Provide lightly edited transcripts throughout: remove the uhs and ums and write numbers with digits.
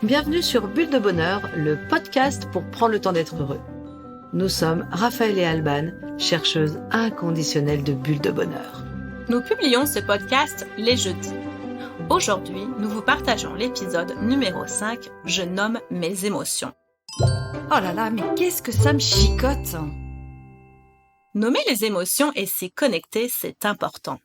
Bienvenue sur Bulle de Bonheur, le podcast pour prendre le temps d'être heureux. Nous sommes Raphaël et Alban, chercheuses inconditionnelles de bulles de bonheur. Nous publions ce podcast les jeudis. Aujourd'hui, nous vous partageons l'épisode numéro 5, Je nomme mes émotions. Oh là là, mais qu'est-ce que ça me chicote! Nommer les émotions et s'y connecter, c'est important.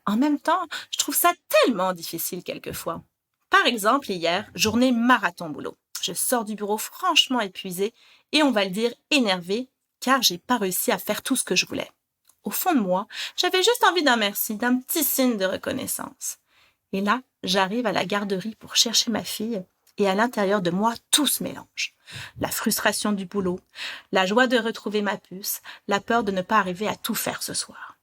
En même temps, je trouve ça tellement difficile quelquefois. Par exemple, hier, journée marathon boulot. Je sors du bureau franchement épuisée et on va le dire énervée car j'ai pas réussi à faire tout ce que je voulais. Au fond de moi, j'avais juste envie d'un merci, d'un petit signe de reconnaissance. Et là, j'arrive à la garderie pour chercher ma fille et à l'intérieur de moi, tout se mélange. La frustration du boulot, la joie de retrouver ma puce, la peur de ne pas arriver à tout faire ce soir.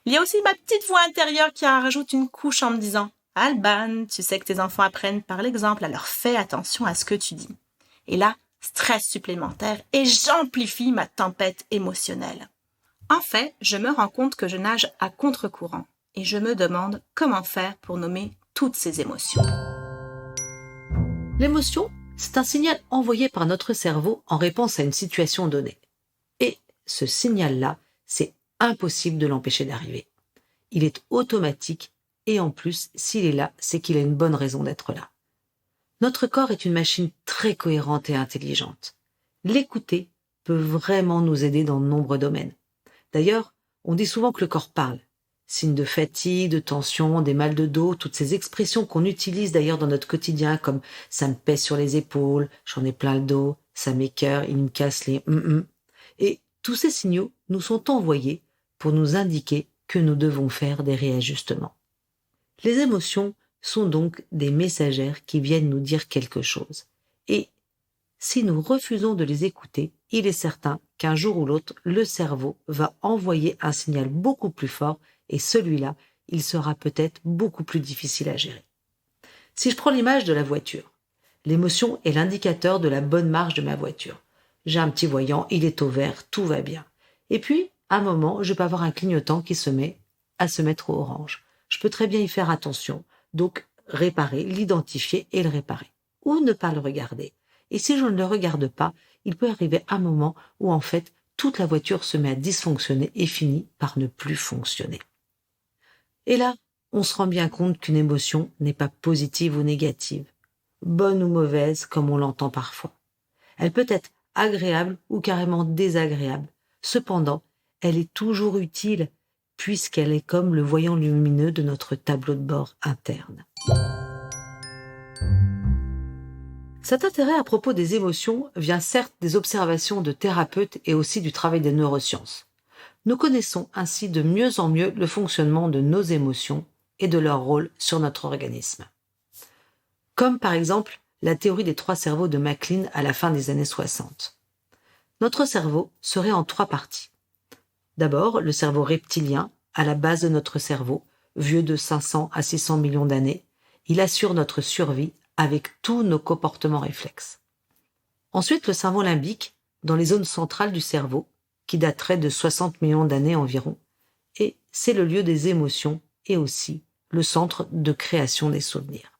Il y a aussi ma petite voix intérieure qui en rajoute une couche en me disant « Alban, tu sais que tes enfants apprennent par l'exemple, alors fais attention à ce que tu dis. » Et là, stress supplémentaire et j'amplifie ma tempête émotionnelle. En fait, je me rends compte que je nage à contre-courant et je me demande comment faire pour nommer toutes ces émotions. L'émotion, c'est un signal envoyé par notre cerveau en réponse à une situation donnée. Et ce signal-là, c'est impossible de l'empêcher d'arriver. Il est automatique et en plus, s'il est là, c'est qu'il a une bonne raison d'être là. Notre corps est une machine très cohérente et intelligente. L'écouter peut vraiment nous aider dans de nombreux domaines. D'ailleurs, on dit souvent que le corps parle. Signes de fatigue, de tension, des mal de dos, toutes ces expressions qu'on utilise d'ailleurs dans notre quotidien comme « ça me pèse sur les épaules »,« j'en ai plein le dos »,« ça m'écoeure, il me casse les Et tous ces signaux nous sont envoyés pour nous indiquer que nous devons faire des réajustements. Les émotions sont donc des messagères qui viennent nous dire quelque chose. Et si nous refusons de les écouter, il est certain qu'un jour ou l'autre, le cerveau va envoyer un signal beaucoup plus fort et celui-là, il sera peut-être beaucoup plus difficile à gérer. Si je prends l'image de la voiture, l'émotion est l'indicateur de la bonne marche de ma voiture. J'ai un petit voyant, il est au vert, tout va bien. Et puis, à un moment, je peux avoir un clignotant qui se met à se mettre au orange. Je peux très bien y faire attention, donc réparer, l'identifier et le réparer. Ou ne pas le regarder. Et si je ne le regarde pas, il peut arriver un moment où en fait, toute la voiture se met à dysfonctionner et finit par ne plus fonctionner. Et là, on se rend bien compte qu'une émotion n'est pas positive ou négative, bonne ou mauvaise comme on l'entend parfois. Elle peut être agréable ou carrément désagréable. Cependant, elle est toujours utile puisqu'elle est comme le voyant lumineux de notre tableau de bord interne. Cet intérêt à propos des émotions vient certes des observations de thérapeutes et aussi du travail des neurosciences. Nous connaissons ainsi de mieux en mieux le fonctionnement de nos émotions et de leur rôle sur notre organisme. Comme par exemple la théorie des 3 cerveaux de MacLean à la fin des années 60. Notre cerveau serait en 3 parties. D'abord, le cerveau reptilien, à la base de notre cerveau, vieux de 500 à 600 millions d'années, il assure notre survie avec tous nos comportements réflexes. Ensuite, le cerveau limbique, dans les zones centrales du cerveau, qui daterait de 60 millions d'années environ, et c'est le lieu des émotions et aussi le centre de création des souvenirs.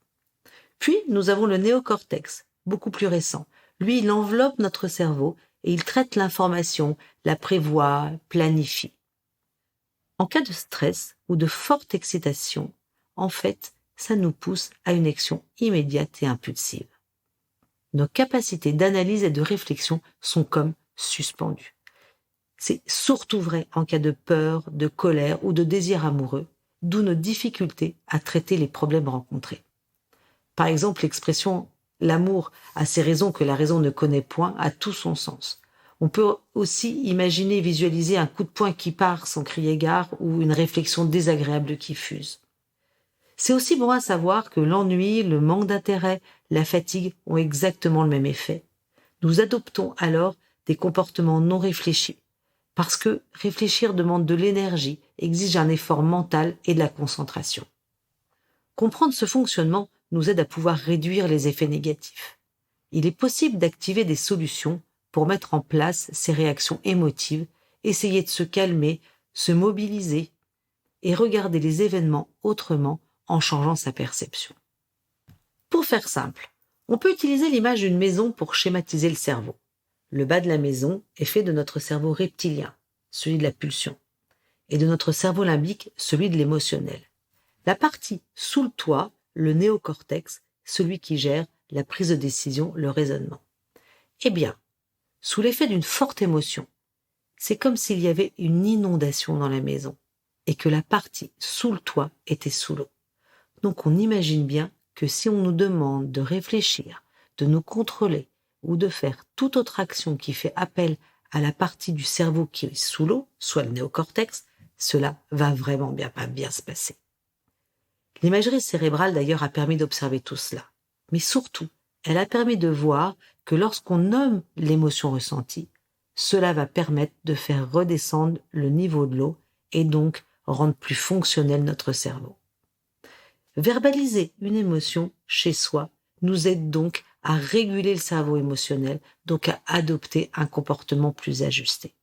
Puis, nous avons le néocortex, beaucoup plus récent. Lui, il enveloppe notre cerveau et il traite l'information, la prévoit, planifie. En cas de stress ou de forte excitation, en fait, ça nous pousse à une action immédiate et impulsive. Nos capacités d'analyse et de réflexion sont comme suspendues. C'est surtout vrai en cas de peur, de colère ou de désir amoureux, d'où nos difficultés à traiter les problèmes rencontrés. Par exemple, l'expression « l'amour a ses raisons que la raison ne connaît point » a tout son sens. On peut aussi imaginer et visualiser un coup de poing qui part sans crier gare ou une réflexion désagréable qui fuse. C'est aussi bon à savoir que l'ennui, le manque d'intérêt, la fatigue ont exactement le même effet. Nous adoptons alors des comportements non réfléchis, parce que réfléchir demande de l'énergie, exige un effort mental et de la concentration. Comprendre ce fonctionnement nous aide à pouvoir réduire les effets négatifs. Il est possible d'activer des solutions pour mettre en place ces réactions émotives, essayer de se calmer, se mobiliser et regarder les événements autrement en changeant sa perception. Pour faire simple, On peut utiliser l'image d'une maison pour schématiser le cerveau. Le bas de la maison est fait de notre cerveau reptilien, celui de la pulsion, et de notre cerveau limbique, celui de l'émotionnel. La partie sous le toit, le néocortex, celui qui gère la prise de décision, le raisonnement. Eh bien, sous l'effet d'une forte émotion, c'est comme s'il y avait une inondation dans la maison et que la partie sous le toit était sous l'eau. Donc on imagine bien que si on nous demande de réfléchir, de nous contrôler ou de faire toute autre action qui fait appel à la partie du cerveau qui est sous l'eau, soit le néocortex, cela va vraiment pas bien se passer. L'imagerie cérébrale d'ailleurs a permis d'observer tout cela. Mais surtout, elle a permis de voir que lorsqu'on nomme l'émotion ressentie, cela va permettre de faire redescendre le niveau de l'eau et donc rendre plus fonctionnel notre cerveau. Verbaliser une émotion chez soi nous aide donc à réguler le cerveau émotionnel, donc à adopter un comportement plus ajusté.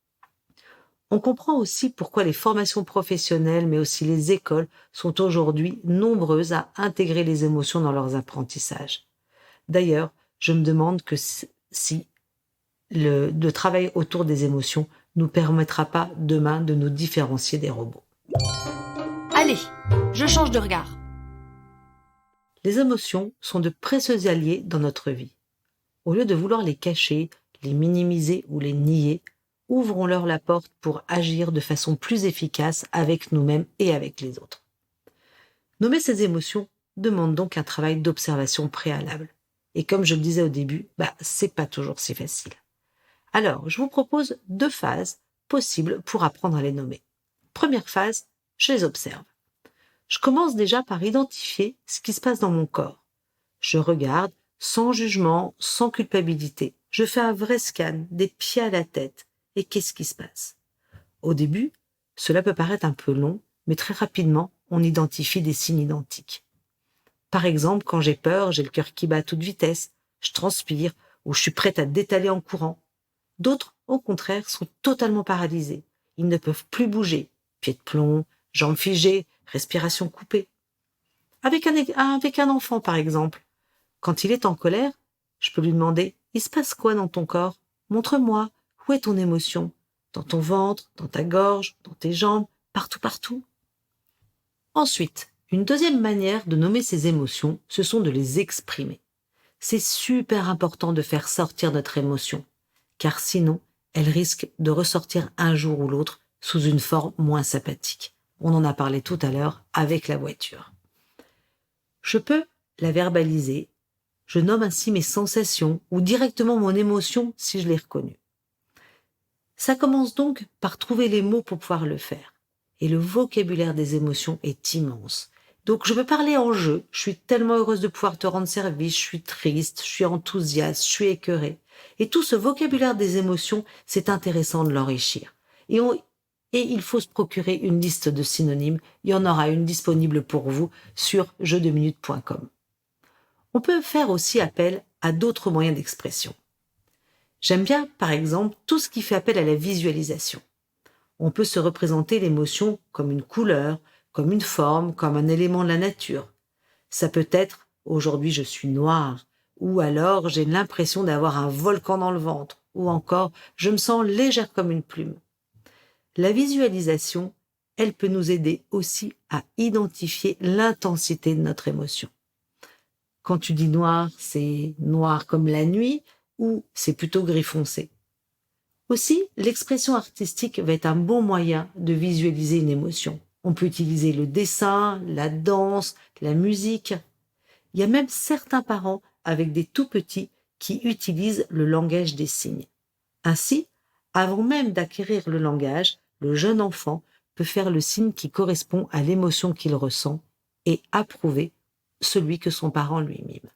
On comprend aussi pourquoi les formations professionnelles, mais aussi les écoles, sont aujourd'hui nombreuses à intégrer les émotions dans leurs apprentissages. D'ailleurs, je me demande si le travail autour des émotions nous permettra pas demain de nous différencier des robots. Allez, je change de regard. Les émotions sont de précieux alliés dans notre vie. Au lieu de vouloir les cacher, les minimiser ou les nier, ouvrons-leur la porte pour agir de façon plus efficace avec nous-mêmes et avec les autres. Nommer ces émotions demande donc un travail d'observation préalable. Et comme je le disais au début, c'est pas toujours si facile. Alors, je vous propose 2 phases possibles pour apprendre à les nommer. Première phase, je les observe. Je commence déjà par identifier ce qui se passe dans mon corps. Je regarde sans jugement, sans culpabilité. Je fais un vrai scan des pieds à la tête. Et qu'est-ce qui se passe? Au début, cela peut paraître un peu long, mais très rapidement, on identifie des signes identiques. Par exemple, quand j'ai peur, j'ai le cœur qui bat à toute vitesse, je transpire ou je suis prête à détaler en courant. D'autres, au contraire, sont totalement paralysés. Ils ne peuvent plus bouger. Pieds de plomb, jambes figées, respiration coupée. Avec un enfant, par exemple, quand il est en colère, je peux lui demander « Il se passe quoi dans ton corps? Montre-moi. Où est ton émotion? Dans ton ventre, dans ta gorge, dans tes jambes, partout. » Ensuite, une deuxième manière de nommer ces émotions, ce sont de les exprimer. C'est super important de faire sortir notre émotion, car sinon, elle risque de ressortir un jour ou l'autre sous une forme moins sympathique. On en a parlé tout à l'heure avec la voiture. Je peux la verbaliser, je nomme ainsi mes sensations ou directement mon émotion si je l'ai reconnue. Ça commence donc par trouver les mots pour pouvoir le faire. Et le vocabulaire des émotions est immense. Donc je peux parler en jeu, je suis tellement heureuse de pouvoir te rendre service, je suis triste, je suis enthousiaste, je suis écœurée. Et tout ce vocabulaire des émotions, c'est intéressant de l'enrichir. Et il faut se procurer une liste de synonymes, il y en aura une disponible pour vous sur jeu2minutes.com. On peut faire aussi appel à d'autres moyens d'expression. J'aime bien, par exemple, tout ce qui fait appel à la visualisation. On peut se représenter l'émotion comme une couleur, comme une forme, comme un élément de la nature. Ça peut être « aujourd'hui je suis noire » ou alors « j'ai l'impression d'avoir un volcan dans le ventre » ou encore « je me sens légère comme une plume ». La visualisation, elle peut nous aider aussi à identifier l'intensité de notre émotion. Quand tu dis noir, c'est noir comme la nuit ou c'est plutôt gris foncé. Aussi, l'expression artistique va être un bon moyen de visualiser une émotion. On peut utiliser le dessin, la danse, la musique. Il y a même certains parents avec des tout-petits qui utilisent le langage des signes. Ainsi, avant même d'acquérir le langage, le jeune enfant peut faire le signe qui correspond à l'émotion qu'il ressent et approuver celui que son parent lui mime.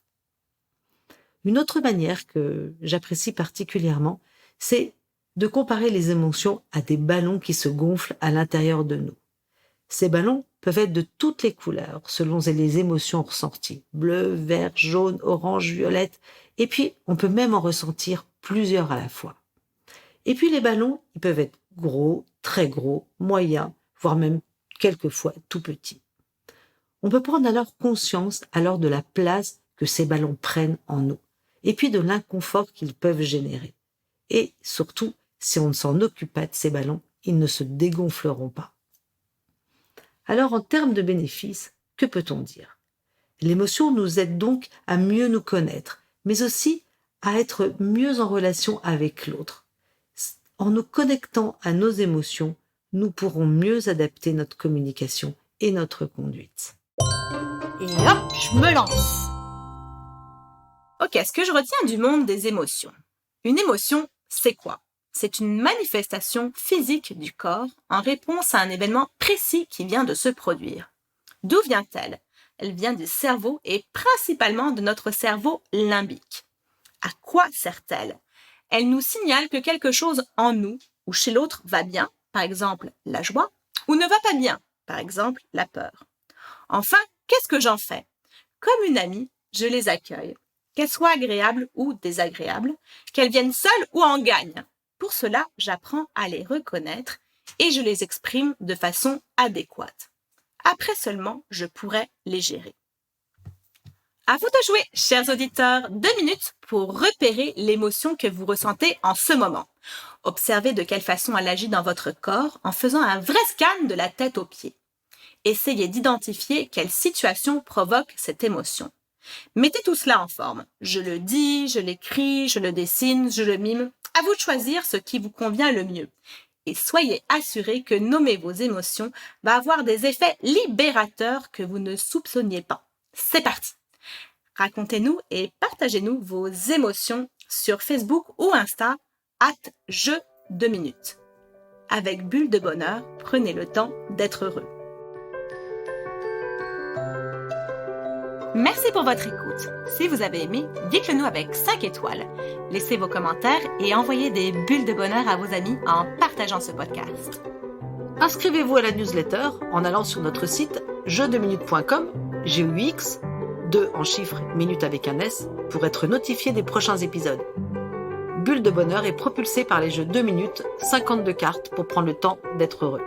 Une autre manière que j'apprécie particulièrement, c'est de comparer les émotions à des ballons qui se gonflent à l'intérieur de nous. Ces ballons peuvent être de toutes les couleurs, selon les émotions ressenties. Bleu, vert, jaune, orange, violette. Et puis, on peut même en ressentir plusieurs à la fois. Et puis, les ballons, ils peuvent être gros, très gros, moyens, voire même quelquefois tout petits. On peut prendre alors conscience de la place que ces ballons prennent en nous, et puis de l'inconfort qu'ils peuvent générer. Et surtout, si on ne s'en occupe pas de ces ballons, ils ne se dégonfleront pas. Alors, en termes de bénéfices, que peut-on dire? L'émotion nous aide donc à mieux nous connaître, mais aussi à être mieux en relation avec l'autre. En nous connectant à nos émotions, nous pourrons mieux adapter notre communication et notre conduite. Et hop, je me lance. Ok, ce que je retiens du monde des émotions. Une émotion, c'est quoi? C'est une manifestation physique du corps en réponse à un événement précis qui vient de se produire. D'où vient-elle? Elle vient du cerveau et principalement de notre cerveau limbique. À quoi sert-elle? Elle nous signale que quelque chose en nous ou chez l'autre va bien, par exemple la joie, ou ne va pas bien, par exemple la peur. Enfin, qu'est-ce que j'en fais? Comme une amie, je les accueille, qu'elles soient agréables ou désagréables, qu'elles viennent seules ou en gagne. Pour cela, j'apprends à les reconnaître et je les exprime de façon adéquate. Après seulement, je pourrai les gérer. À vous de jouer, chers auditeurs, 2 minutes pour repérer l'émotion que vous ressentez en ce moment. Observez de quelle façon elle agit dans votre corps en faisant un vrai scan de la tête aux pieds. Essayez d'identifier quelle situation provoque cette émotion. Mettez tout cela en forme. Je le dis, je l'écris, je le dessine, je le mime. À vous de choisir ce qui vous convient le mieux. Et soyez assurés que nommer vos émotions va avoir des effets libérateurs que vous ne soupçonniez pas. C'est parti! Racontez-nous et partagez-nous vos émotions sur Facebook ou Insta @jeu2minutes. Avec Bulle de Bonheur, prenez le temps d'être heureux. Merci pour votre écoute. Si vous avez aimé, dites-le nous avec 5 étoiles. Laissez vos commentaires et envoyez des bulles de bonheur à vos amis en partageant ce podcast. Inscrivez-vous à la newsletter en allant sur notre site jeu2minutes.com, GUX, 2 en chiffres, minutes avec un S, pour être notifié des prochains épisodes. Bulle de Bonheur est propulsé par les jeux 2 minutes, 52 cartes pour prendre le temps d'être heureux.